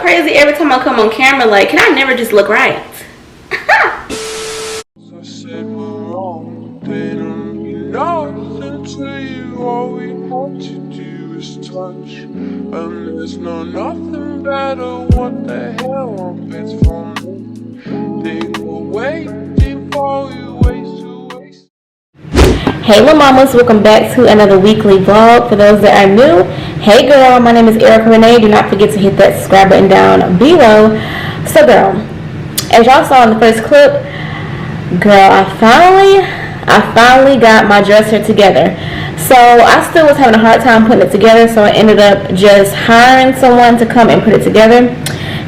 crazy every time I come on camera. Like, can I never just look right? I said we're wrong, they don't mean nothing to you. All we want to do is touch, and there's nothing better. What the hell? It's for me. They were waiting for you, waste to waste. Hey little mamas, welcome back to another weekly vlog. For those that are new, hey girl, my name is eri.reneee. Do not forget to hit that subscribe button down below. So girl, as y'all saw in the first clip, girl, I finally got my dresser together. So I still was having a hard time putting it together, so I ended up just hiring someone to come and put it together.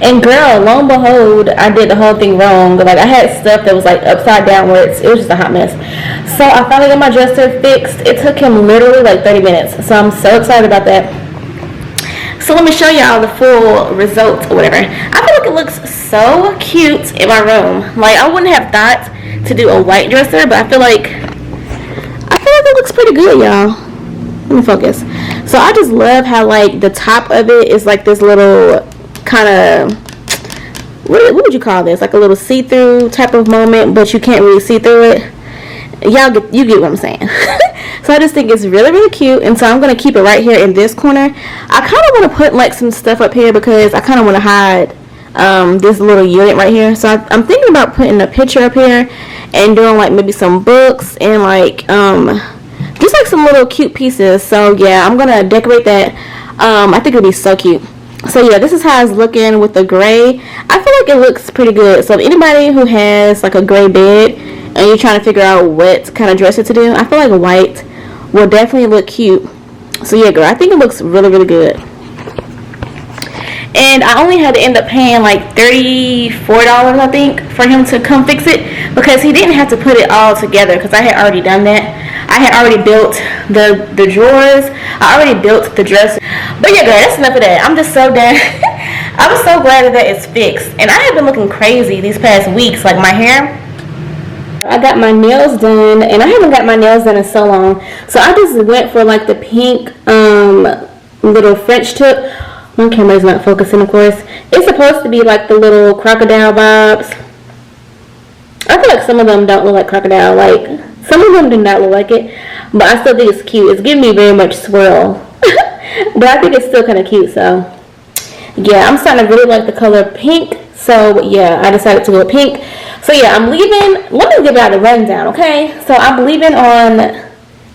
And girl, lo and behold, I did the whole thing wrong. Like, I had stuff that was like upside downwards. It was just a hot mess. So I finally got my dresser fixed. It took him literally like 30 minutes. So I'm so excited about that. So let me show y'all the full result or whatever. I feel like it looks so cute in my room. Like, I wouldn't have thought to do a white dresser, but I feel like it looks pretty good, y'all. Let me focus. So I just love how like the top of it is like this little kind of, what would you call this? Like a little see-through type of moment, but you can't really see through it. You get what I'm saying. So I just think it's really, really cute, and so I'm going to keep it right here in this corner. I kind of want to put like some stuff up here because I kind of want to hide this little unit right here. So I'm thinking about putting a picture up here and doing like maybe some books and like just like some little cute pieces. So yeah, I'm gonna decorate that. I think it'll be so cute. So yeah, this is how it's looking with the gray. I feel like it looks pretty good. So if anybody who has like a gray bed and you're trying to figure out what kind of dresser to do, I feel like white will definitely look cute. So yeah, girl, I think it looks really, really good. And I only had to end up paying like $34, I think, for him to come fix it, because he didn't have to put it all together, because I had already done that. I had already built the drawers. I already built the dresser. But yeah, girl, that's enough of that. I'm just so done. I'm so glad that it's fixed. And I have been looking crazy these past weeks, like my hair. I got my nails done, and I haven't got my nails done in so long. So I just went for like the pink little French tip. My camera's not focusing, of course. It's supposed to be like the little crocodile vibes. I feel like some of them don't look like crocodile. Like, some of them do not look like it. But I still think it's cute. It's giving me very much swirl. But I think it's still kind of cute, so. Yeah, I'm starting to really like the color pink. So, yeah, I decided to go with pink. So, yeah, I'm leaving. Let me give y'all the rundown, okay? So, I'm leaving on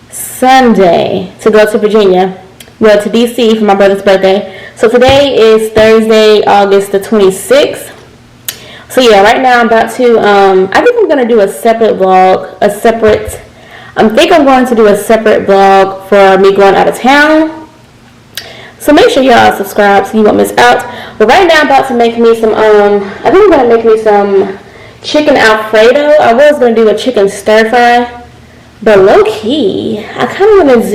Sunday to go to Virginia. Well, to DC for my brother's birthday. So today is Thursday, August the 26th. So yeah, right now I'm about to, I think I'm going to do a separate vlog, I'm going to do a separate vlog for me going out of town. So make sure y'all subscribe so you won't miss out. But right now I'm about to make me some, I think I'm going to make me some chicken Alfredo. I was going to do a chicken stir fry, but low key, I kind of want to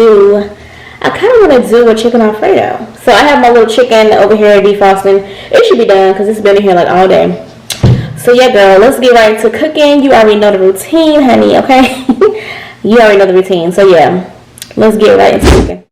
do a chicken Alfredo. So I have my little chicken over here defrosting. It should be done because it's been in here like all day. So yeah, girl, let's get right into cooking. You already know the routine, honey, okay? You already know the routine. So yeah, let's get right into cooking.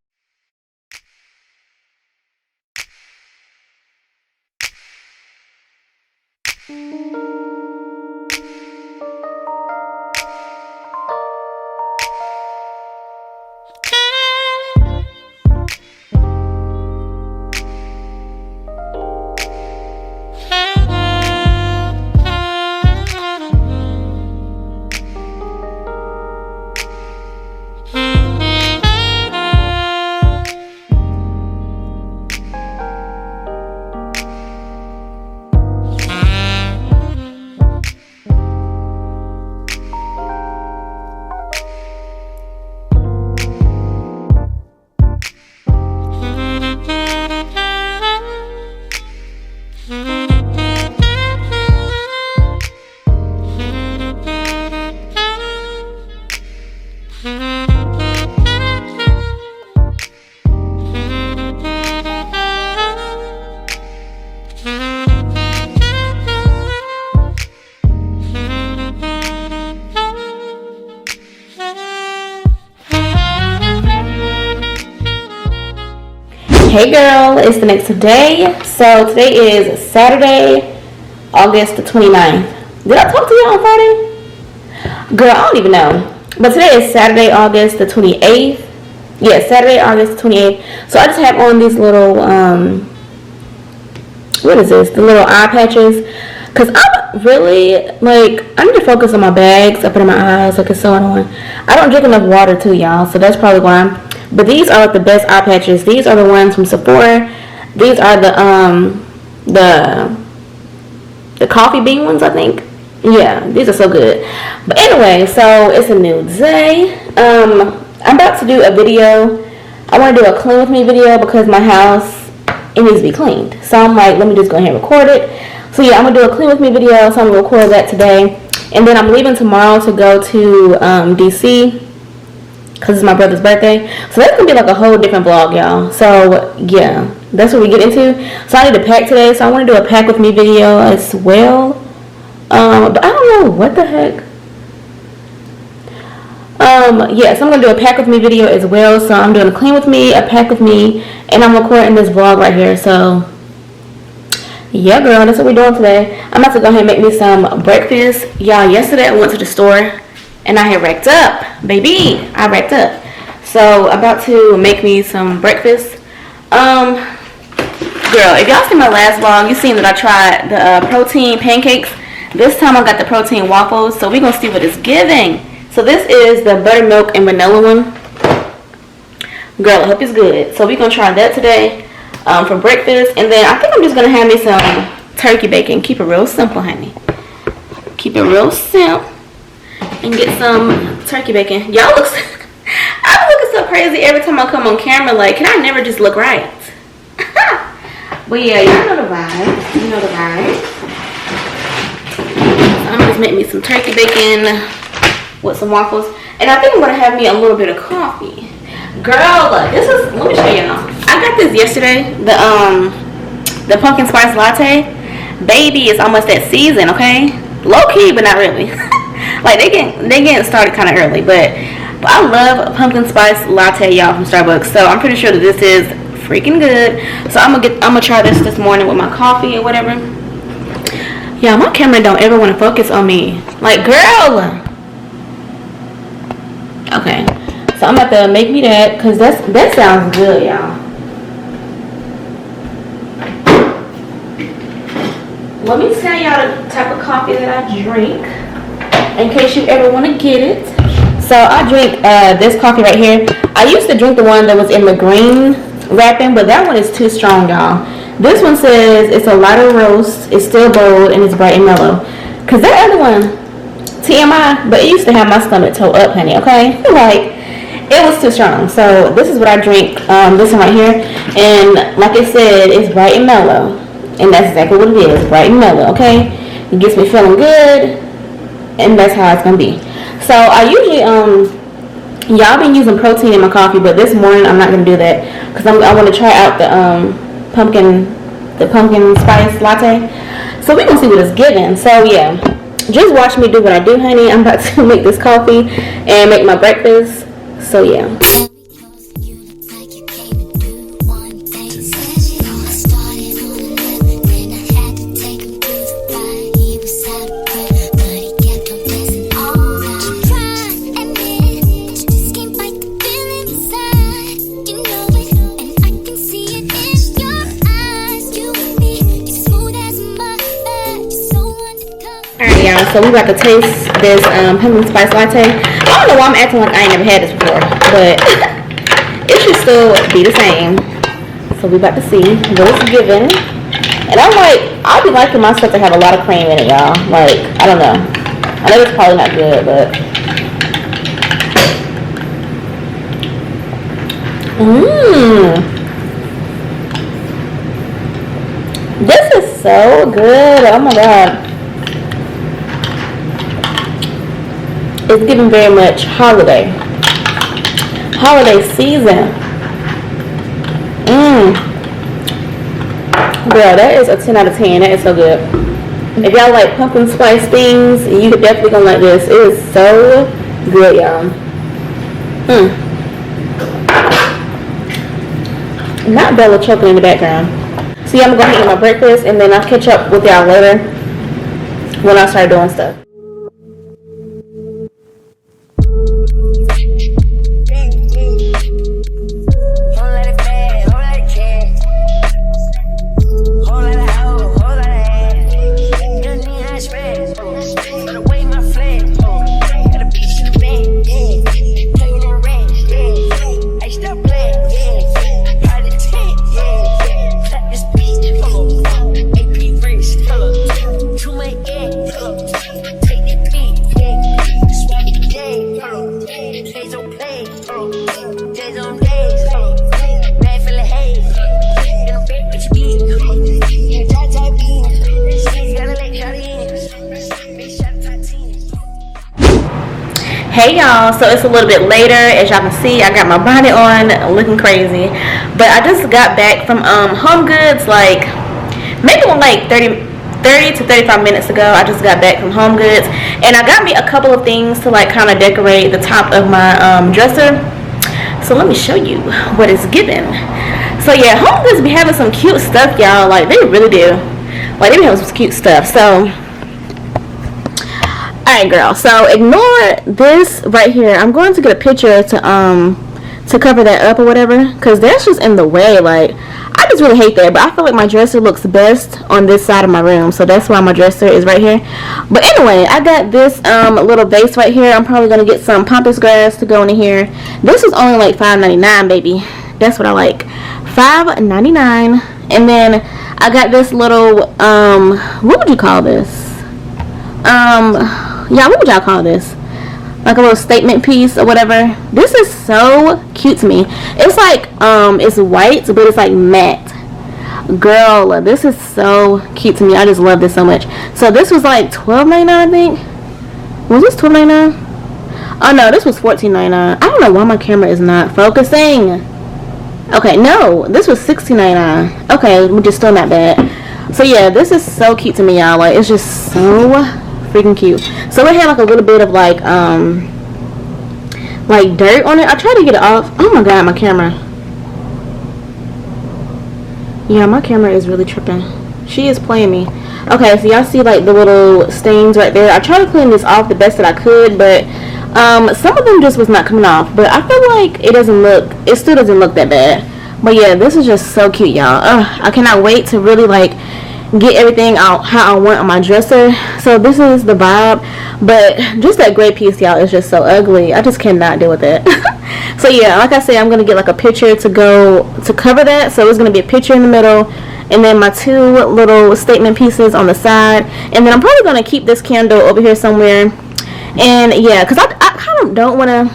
Hey girl, it's the next day. So today is Saturday, August the 29th. Did I talk to you on Friday? Girl, I don't even know. But today is Saturday, August the 28th. Yeah, Saturday, August the 28th. So I just have on these little, what is this? The little eye patches. Because I'm really, like, I need to focus on my bags. I put in my eyes, like it's so annoying. I don't drink enough water too, y'all. So that's probably why. But these are like the best eye patches. These are the ones from Sephora. These are the coffee bean ones, I think. Yeah, these are so good. But anyway, so it's a new day. I'm about to do a video. I want to do a clean with me video because my house, it needs to be cleaned. So I'm like, let me just go ahead and record it. So yeah, I'm going to do a clean with me video. So I'm going to record that today. And then I'm leaving tomorrow to go to DC because it's my brother's birthday. So that's going to be like a whole different vlog, y'all. So yeah, that's what we get into. So I need to pack today. So I want to do a pack with me video as well. But I don't know what the heck. Yeah, so I'm going to do a pack with me video as well. So I'm doing a clean with me, a pack with me, and I'm recording this vlog right here. So yeah, girl, that's what we're doing today. I'm about to go ahead and make me some breakfast. Y'all, yesterday I went to the store and I had racked up. Baby, I racked up. So about to make me some breakfast. Girl, if y'all seen my last vlog, you seen that I tried the protein pancakes. This time I got the protein waffles. So we're going to see what it's giving. So this is the buttermilk and vanilla one. Girl, I hope it's good. So we're going to try that today for breakfast. And then I think I'm just going to have me some turkey bacon. Keep it real simple, honey. Keep it real simple. And get some turkey bacon. Y'all look, I'm looking so crazy every time I come on camera. Like, can I never just look right? But yeah, y'all know the vibe. You know the vibe. So I'm going to just make me some turkey bacon with some waffles. And I think I'm going to have me a little bit of coffee. Girl, look, this is, let me show y'all. I got this yesterday. The pumpkin spice latte. Baby, it's almost that season, okay? Low key, but not really. Like they getting started kind of early, but I love pumpkin spice latte, y'all, from Starbucks. So I'm pretty sure that this is freaking good. So I'm gonna try this morning with my coffee or whatever. Yeah, my camera don't ever want to focus on me. Like, girl. Okay, so I'm about to make me that because that sounds good, y'all. Let me tell y'all the type of coffee that I drink, in case you ever want to get it. So I drink this coffee right here. I used to drink the one that was in the green wrapping, but that one is too strong, y'all. This one says it's a lighter roast, it's still bold, and it's bright and mellow. Cause that other one, TMI, but it used to have my stomach toe up, honey, okay? Like, it was too strong. So this is what I drink, this one right here. And like I said, it's bright and mellow. And that's exactly what it is, bright and mellow, okay? It gets me feeling good. And that's how it's gonna be. So I usually y'all been using protein in my coffee, but this morning I'm not gonna do that because I want to try out the pumpkin spice latte. So we're gonna see what it's giving. So yeah, just watch me do what I do, honey. I'm about to make this coffee and make my breakfast. So yeah. So we about to taste this pumpkin spice latte. I don't know why I'm acting like I ain't never had this before, but it should still be the same. So we about to see what it's giving. And I'll be liking my stuff to have a lot of cream in it, y'all. Like, I don't know. I know it's probably not good, but this is so good. Oh my god. It's giving very much holiday season. Girl, that is a 10 out of 10. That is so good. If y'all like pumpkin spice things, you could definitely gonna like this. It is so good, y'all. Not Bella choking in the background. So yeah, I'm gonna go eat my breakfast, and then I'll catch up with y'all later when I start doing stuff. Hey y'all, so it's a little bit later. As y'all can see, I got my bonnet on, looking crazy. But I just got back from Home Goods, like maybe like 30 to 35 minutes ago. I just got back from Home Goods, and I got me a couple of things to like kind of decorate the top of my dresser. So let me show you what it's given. So yeah, Home Goods be having some cute stuff, y'all. Like they really do. Like they be having some cute stuff. So alright, girl, so ignore this right here. I'm going to get a picture to cover that up or whatever, because that's just in the way. Like I just really hate that, but I feel like my dresser looks best on this side of my room, so that's why my dresser is right here. But anyway, I got this little vase right here. I'm probably going to get some pampas grass to go in here. This is only like $5.99, baby. That's what I like, $5.99. And then I got this little what would you call this? Yeah, what would y'all call this? Like a little statement piece or whatever. This is so cute to me. It's like it's white, but it's like matte. Girl, this is so cute to me. I just love this so much. So this was like $12.99, I think. Was this $12.99? Oh no, this was $14.99. I don't know why my camera is not focusing. Okay, no, this was $16.99. Okay, which is still not bad. So yeah, this is so cute to me, y'all. Like it's just so freaking cute. So it had like a little bit of like dirt on it. I tried to get it off. Oh my god, my camera. Yeah, my camera is really tripping. She is playing me. Okay, so y'all see like the little stains right there. I tried to clean this off the best that I could, but some of them just was not coming off. But I feel like it still doesn't look that bad. But yeah, this is just so cute, y'all. I cannot wait to really like get everything out how I want on my dresser. So this is the vibe, but just that gray piece, y'all, is just so ugly. I just cannot deal with it. So yeah, like I said, I'm gonna get like a picture to cover that. So it's gonna be a picture in the middle, and then my two little statement pieces on the side, and then I'm probably gonna keep this candle over here somewhere. And yeah, because I kind of don't want to,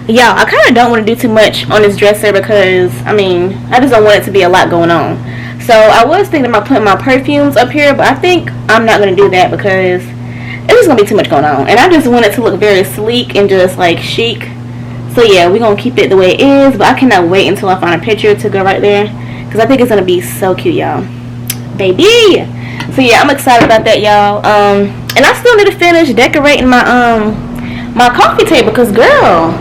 I kind of don't want to do too much on this dresser, because I mean I just don't want it to be a lot going on. So I was thinking about putting my perfumes up here, but I think I'm not going to do that because it's just going to be too much going on. And I just want it to look very sleek and just like chic. So yeah, we're going to keep it the way it is, but I cannot wait until I find a picture to go right there, because I think it's going to be so cute, y'all. Baby! So yeah, I'm excited about that, y'all. And I still need to finish decorating my my coffee table, because girl,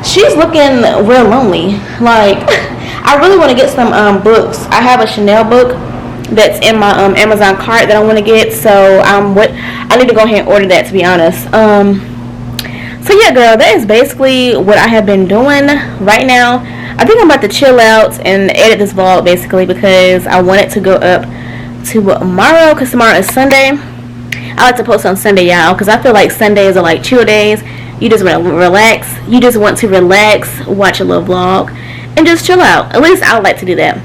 she's looking real lonely. Like I really want to get some books. I have a Chanel book that's in my Amazon cart that I want to get. So I need to go ahead and order that, to be honest. So yeah, girl, that is basically what I have been doing right now. I think I'm about to chill out and edit this vlog basically, because I want it to go up tomorrow, because tomorrow is Sunday. I like to post on Sunday, y'all, because I feel like Sundays are like chill days. You just want to relax. You just want to relax, watch a little vlog, and just chill out. At least I would like to do that.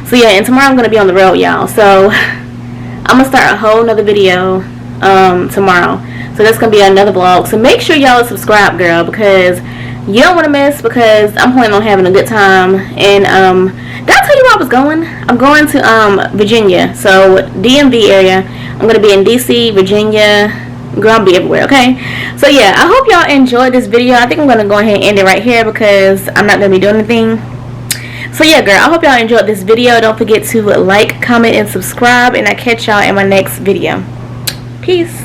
So yeah, and tomorrow I'm going to be on the road, y'all. So I'm going to start a whole nother video tomorrow. So that's going to be another vlog. So make sure y'all subscribe, girl, because you don't want to miss, because I'm planning on having a good time. And did I tell you where I was going? I'm going to Virginia. So DMV area. I'm going to be in DC, Virginia. Girl, I'll be everywhere, okay? So yeah, I hope y'all enjoyed this video. I think I'm going to go ahead and end it right here, because I'm not going to be doing anything. So yeah, girl, I hope y'all enjoyed this video. Don't forget to like, comment, and subscribe, and I'll catch y'all in my next video. Peace.